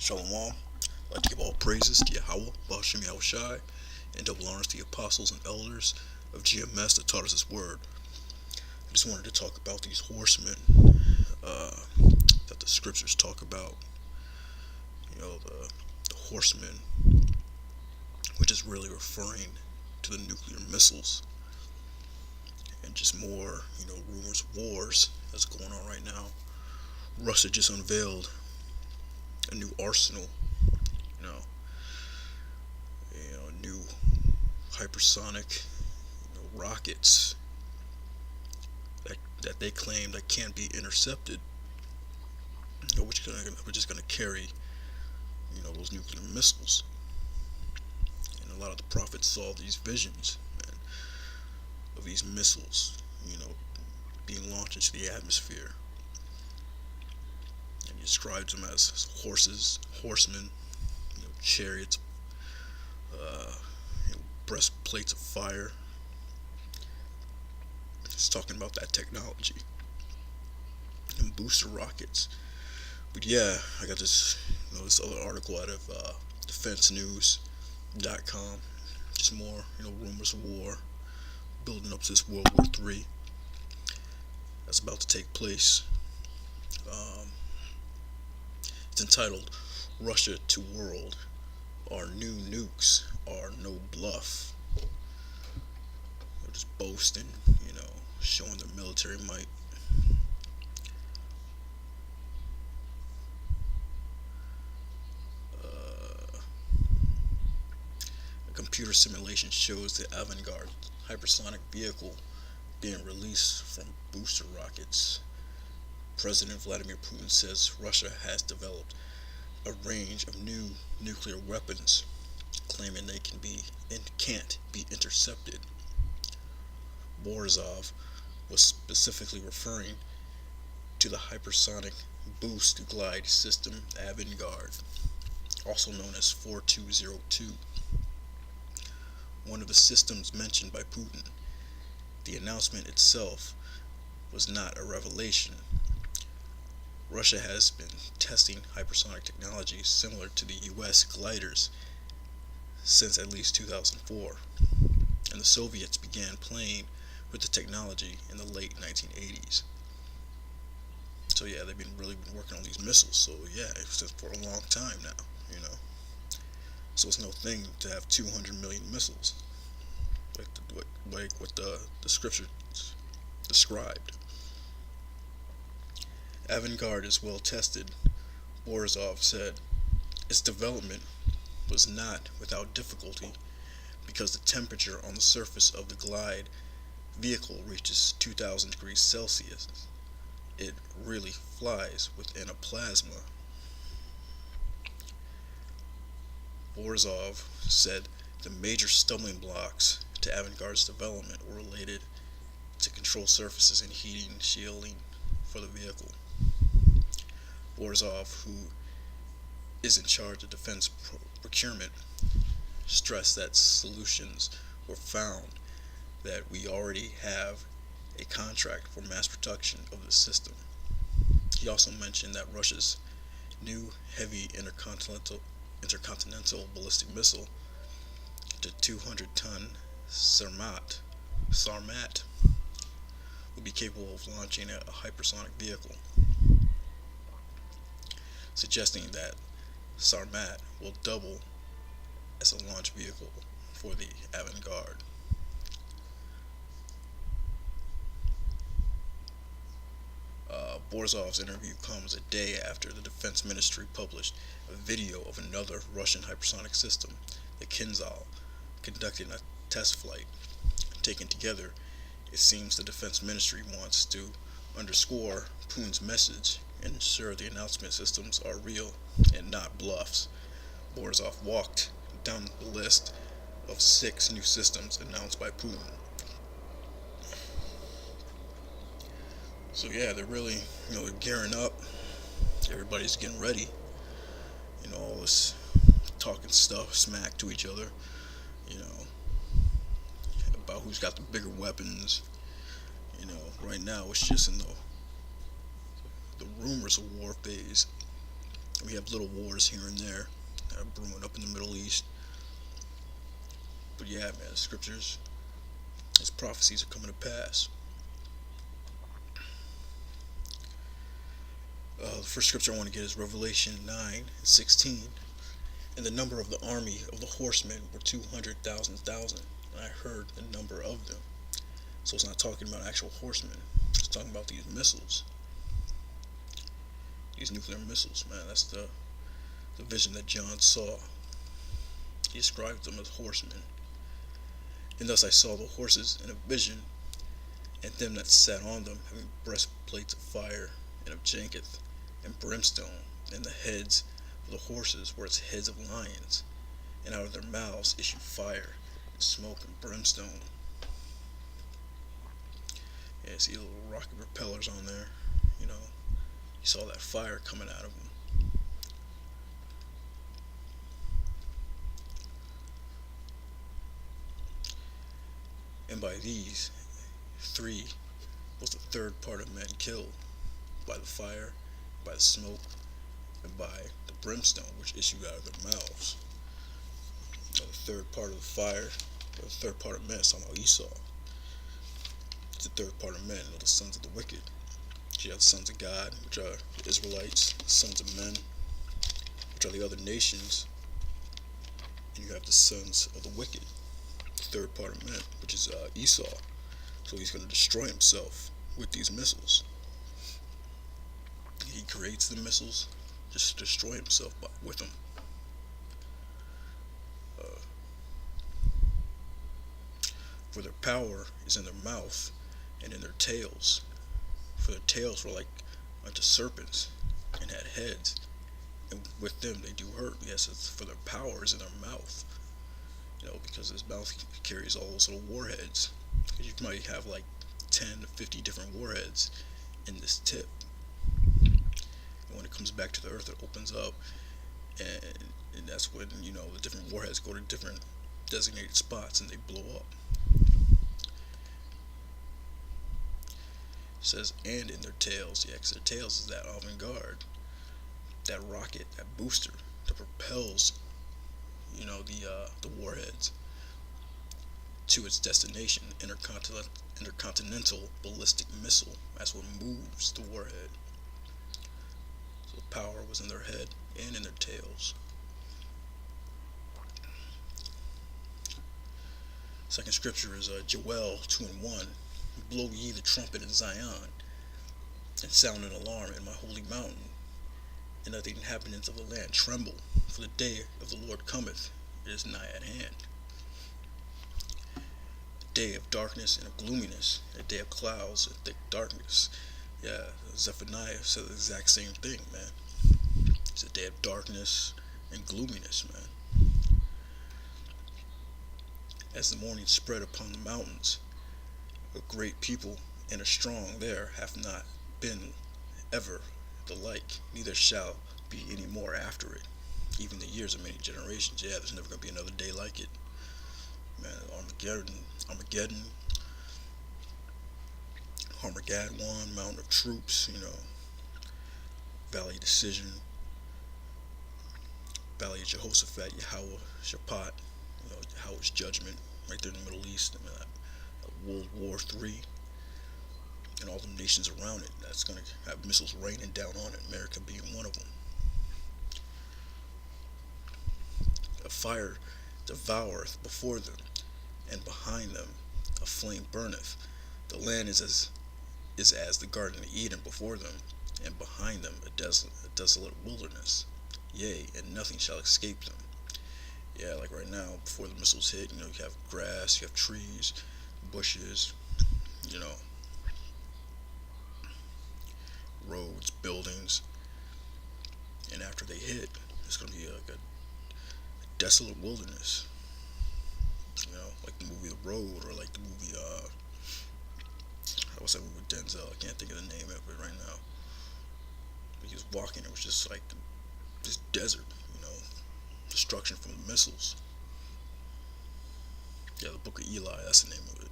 Shalom. I'd like to give all praises to Yahweh, Bahashim Yahushai, and double honors to the apostles and elders of GMS that taught us His word. I just wanted to talk about these horsemen uh, that the scriptures talk about. The horsemen, which is really referring to the nuclear missiles and just more, rumors of wars that's going on right now. Russia just unveiled a new arsenal, you know, new hypersonic, rockets that they claim that can't be intercepted, which is going to carry, those nuclear missiles. And a lot of the prophets saw these visions, man, of these missiles, being launched into the atmosphere. And he describes them as horsemen, chariots, uh, breastplates of fire. He's talking about that technology and booster rockets. But yeah, I got this other article out of defensenews.com. Just more, rumors of war building up to this World War III that's about to take place. It's entitled "Russia to World: Our New Nukes Are No Bluff." They're just boasting, showing their military might. A computer simulation shows the Avangard hypersonic vehicle being released from booster rockets. President Vladimir Putin says Russia has developed a range of new nuclear weapons, claiming they can't be intercepted. Borisov was specifically referring to the hypersonic boost glide system Avangard, also known as 4202. One of the systems mentioned by Putin. The announcement itself was not a revelation. Russia has been testing hypersonic technology similar to the US gliders since at least 2004, and the Soviets began playing with the technology in the late 1980s. So yeah, they've been working on these missiles. So yeah, it's for a long time now. So it's no thing to have 200 million missiles, like what the scripture described. Avangard is well tested, Borisov said. Its development was not without difficulty because the temperature on the surface of the glide vehicle reaches 2000 degrees Celsius. It really flies within a plasma. Borisov said the major stumbling blocks to Avangard's development were related to control surfaces and heating and shielding for the vehicle. Borisov, who is in charge of defense procurement, stressed that solutions were found, that we already have a contract for mass production of the system. He also mentioned that Russia's new heavy intercontinental ballistic missile, the 200-ton Sarmat, will be capable of launching a hypersonic vehicle, suggesting that Sarmat will double as a launch vehicle for the Avangard. Borisov's interview comes a day after the Defense Ministry published a video of another Russian hypersonic system, the Kinzhal, conducting a test flight. Taken together, it seems the Defense Ministry wants to underscore Putin's message and ensure the announcement systems are real and not bluffs. Borisov walked down the list of 6 new systems announced by Putin. So yeah, they're really, they're gearing up. Everybody's getting ready. All this talking stuff, smack to each other. About who's got the bigger weapons. Right now it's just in the rumors of war phase. We have little wars here and there that are brewing up in the Middle East. But yeah, man, the scriptures, its prophecies are coming to pass. The first scripture I want to get is Revelation 9:16. And the number of the army of the horsemen were 200,000. And I heard the number of them. So it's not talking about actual horsemen. It's talking about these missiles. These nuclear missiles, man. That's the vision that John saw. He described them as horsemen. And thus I saw the horses in a vision, and them that sat on them having breastplates of fire, and of jaggeth, and brimstone, and the heads of the horses were as heads of lions, and out of their mouths issued fire, and smoke, and brimstone. Yeah, see little rocket propellers on there, you know. You saw that fire coming out of them. And by these three was the third part of men killed, by the fire, by the smoke, and by the brimstone which issued out of their mouths. You know, the third part of the fire, or the third part of men, is talking about Esau. It's the third part of men, you know, the sons of the wicked. You have the sons of God, which are the Israelites, the sons of men, which are the other nations, and you have the sons of the wicked, the third part of men, which is Esau. So he's going to destroy himself with these missiles. He creates the missiles just to destroy himself with them. Uh, for their power is in their mouth and in their tails. For their tails were like unto serpents, and had heads, and with them they do hurt. Yes, it's for their power is in their mouth. You know, because his mouth carries all those little warheads. Because you might have like 10 to 50 different warheads in this tip. And when it comes back to the earth, it opens up, and that's when, you know, the different warheads go to different designated spots and they blow up. It says, and in their tails. Yeah, because their tails is that avant-garde, that rocket, that booster that propels, you know, the warheads to its destination, intercontinental ballistic missile. That's what moves the warhead. So the power was in their head and in their tails. Second scripture is Joel 2:1. Blow ye the trumpet in Zion, and sound an alarm in my holy mountain, and let the inhabitants of the land tremble, for the day of the Lord cometh, it is nigh at hand. A day of darkness and of gloominess, a day of clouds and thick darkness. Yeah, Zephaniah said the exact same thing, man. It's a day of darkness and gloominess, man. As the morning spread upon the mountains, a great people and a strong there hath not been ever the like, neither shall be any more after it, even the years of many generations. Yeah, there's never going to be another day like it. Man, Armageddon, Armageddon, Mountain of Troops, you know, Valley of Decision, Valley of Jehoshaphat, Yahweh, Shaphat, you know, Yahweh's Judgment, right there in the Middle East. I mean, World War III, and all the nations around it. That's going to have missiles raining down on it, America being one of them. A fire devoureth before them, and behind them a flame burneth. The land is as the Garden of Eden before them, and behind them a desolate wilderness. Yea, and nothing shall escape them. Yeah, like right now, before the missiles hit, you know, you have grass, you have trees, bushes, you know, roads, buildings, and after they hit, it's going to be like a desolate wilderness, you know, like the movie The Road, or like the movie, what's that movie with Denzel? I can't think of the name of it right now. But he was walking, it was just like this desert, you know, destruction from the missiles. Yeah, the Book of Eli, that's the name of it.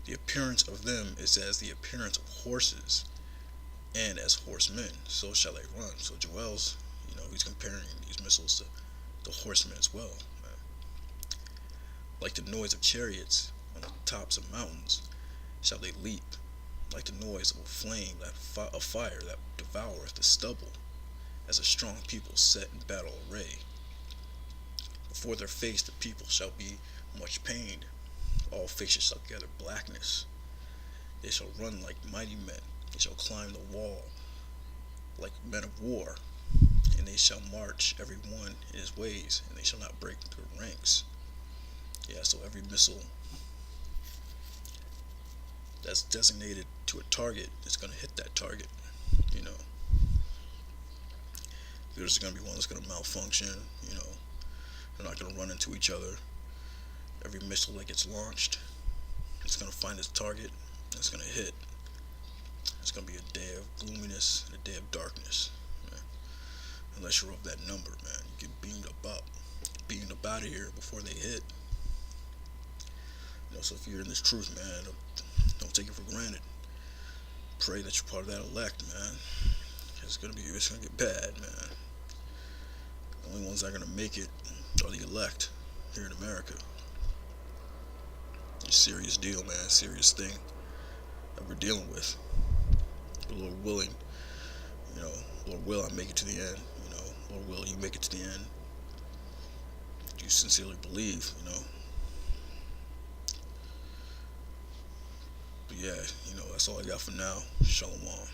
The The appearance of them is as the appearance of horses, and as horsemen, so shall they run. So Joel's, he's comparing these missiles to the horsemen as well. Man. Like the noise of chariots on the tops of mountains, shall they leap, like the noise of a flame, a fire that devoureth the stubble, as a strong people set in battle array. Before their face the people shall be much pained, all faces shall gather blackness. They shall run like mighty men, they shall climb the wall like men of war, and they shall march every one in his ways, and they shall not break their ranks. Yeah, so every missile that's designated to a target is going to hit that target. You know, there's going to be one that's going to malfunction. They're not going to run into each other. Every missile that gets launched, it's going to find its target, and it's going to hit. It's going to be a day of gloominess and a day of darkness. Man. Unless you're of that number, man, you get beamed up out of here before they hit. So if you're in this truth, man, don't take it for granted. Pray that you're part of that elect, man. It's gonna get bad, man. The only ones that are gonna make it are the elect here in America. It's a serious deal, man. Serious thing that we're dealing with. But Lord willing, Lord will I make it to the end. Lord will you make it to the end. You sincerely believe, But yeah, that's all I got for now. Shalom.